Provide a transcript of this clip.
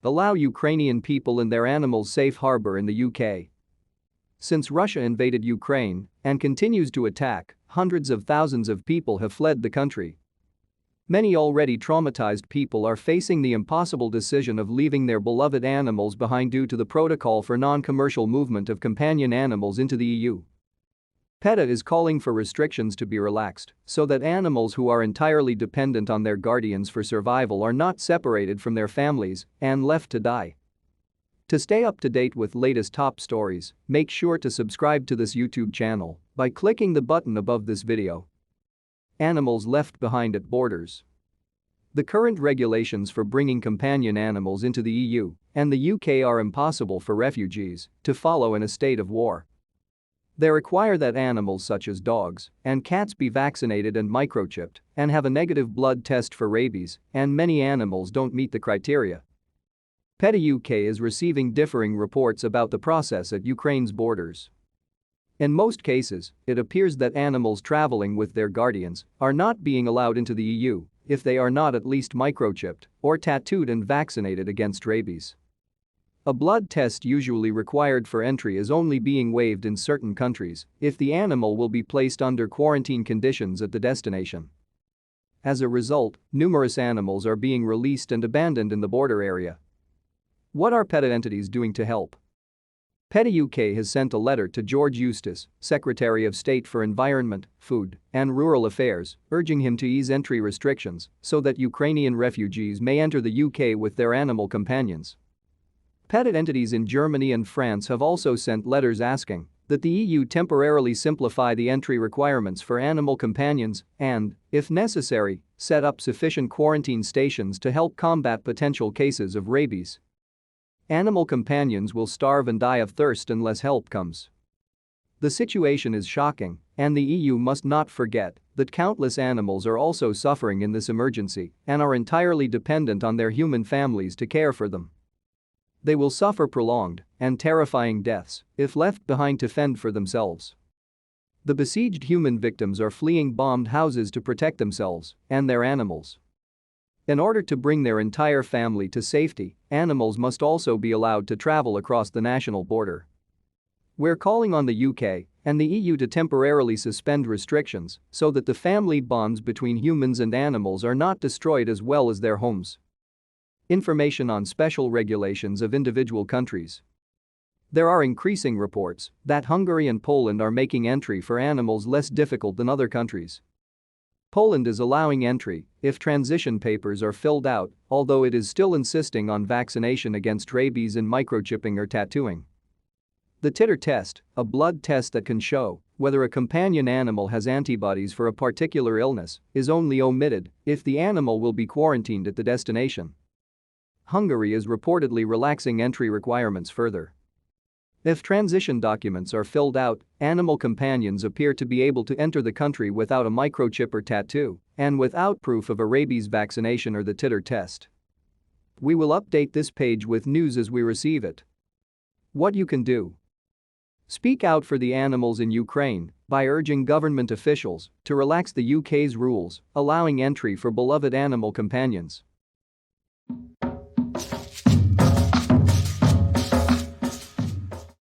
allow Ukrainian people and their animals safe harbor in the UK. Since Russia invaded Ukraine and continues to attack, hundreds of thousands of people have fled the country. Many already traumatized people are facing the impossible decision of leaving their beloved animals behind due to the protocol for non-commercial movement of companion animals into the EU. PETA is calling for restrictions to be relaxed so that animals who are entirely dependent on their guardians for survival are not separated from their families and left to die. To stay up to date with latest top stories, make sure to subscribe to this YouTube channel by clicking the button above this video. Animals left behind at borders. The current regulations for bringing companion animals into the EU and the UK are impossible for refugees to follow in a state of war. They require that animals such as dogs and cats be vaccinated and microchipped and have a negative blood test for rabies, and many animals don't meet the criteria. PETA UK is receiving differing reports about the process at Ukraine's borders. In most cases, it appears that animals traveling with their guardians are not being allowed into the EU if they are not at least microchipped or tattooed and vaccinated against rabies. A blood test usually required for entry is only being waived in certain countries if the animal will be placed under quarantine conditions at the destination. As a result, numerous animals are being released and abandoned in the border area. What are PETA entities doing to help? PETA UK has sent a letter to George Eustace, Secretary of State for Environment, Food and Rural Affairs, urging him to ease entry restrictions so that Ukrainian refugees may enter the UK with their animal companions. PETA entities in Germany and France have also sent letters asking that the EU temporarily simplify the entry requirements for animal companions and, if necessary, set up sufficient quarantine stations to help combat potential cases of rabies. Animal companions will starve and die of thirst unless help comes. The situation is shocking, and the EU must not forget that countless animals are also suffering in this emergency and are entirely dependent on their human families to care for them. They will suffer prolonged and terrifying deaths if left behind to fend for themselves. The besieged human victims are fleeing bombed houses to protect themselves and their animals. In order to bring their entire family to safety, animals must also be allowed to travel across the national border. We're calling on the UK and the EU to temporarily suspend restrictions so that the family bonds between humans and animals are not destroyed as well as their homes. Information on special regulations of individual countries. There are increasing reports that Hungary and Poland are making entry for animals less difficult than other countries. Poland is allowing entry if transition papers are filled out, although it is still insisting on vaccination against rabies and microchipping or tattooing. The titer test, a blood test that can show whether a companion animal has antibodies for a particular illness, is only omitted if the animal will be quarantined at the destination. Hungary is reportedly relaxing entry requirements further. If transition documents are filled out, animal companions appear to be able to enter the country without a microchip or tattoo and without proof of a rabies vaccination or the titer test. We will update this page with news as we receive it. What you can do: speak out for the animals in Ukraine by urging government officials to relax the UK's rules allowing entry for beloved animal companions.